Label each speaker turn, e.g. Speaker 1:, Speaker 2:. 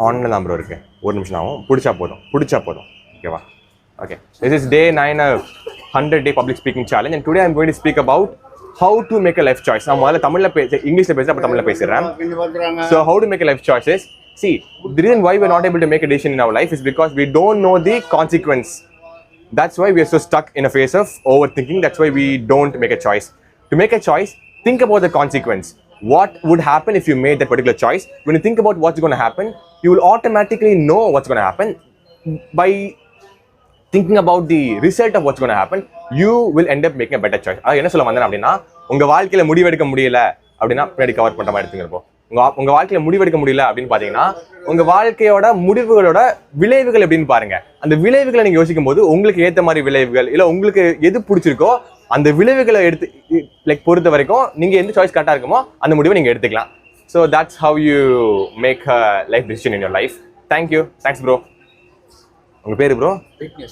Speaker 1: ஆன்ல தான் ப்ரோ இருக்கு. ஒரு நிமிஷம் ஆகும். பிடிச்சா போதும். ஓகேவா? Okay. This is day 9 of 100-day public speaking challenge, and today I'm going to speak about how to make a life choice. நான் முதல்ல தமிழ்ல இங்கிலீஷ்ல பேசுறேன், அப்புறம் தமிழ்ல பேசுறேன். So how to make a life choice is, see, the reason why we're not able to make a decision in our life is because we don't know the consequence. That's why we are so stuck in a phase of overthinking. That's why we don't make a choice. To make a choice, think about the consequence. What would happen if you made that particular choice? When you think about what's going to happen, you will automatically know what's going to happen. By thinking about the result of what's going to happen, you will end up making a better choice. அது என்ன சொல்ல வந்தேன் அப்படின்னா, உங்க வாழ்க்கையில முடிவெடுக்க முடியல அப்படின்னா பின்னாடி கவர் பண்ற மாதிரி எடுத்துங்க. உங்க வாழ்க்கையில முடிவெடுக்க முடியல அப்படின்னு பாத்தீங்கன்னா, உங்க வாழ்க்கையோட முடிவுகளோட விளைவுகள் எப்படின்னு பாருங்க. அந்த விளைவுகளை நீங்க யோசிக்கும் போது உங்களுக்கு ஏத்த மாதிரி விளைவுகள், இல்ல உங்களுக்கு எது பிடிச்சிருக்கோ அந்த விளைவுகளை எடுத்து பொறுத்த வரைக்கும் நீங்க எந்த சாய்ஸ் கரெக்டா இருக்குமோ அந்த முடிவை நீங்க எடுத்துக்கலாம். So that's how you make a life decision in your life. Thank you. Thanks bro. உங்க பேரு ப்ரோ?
Speaker 2: விக்னேஷ்.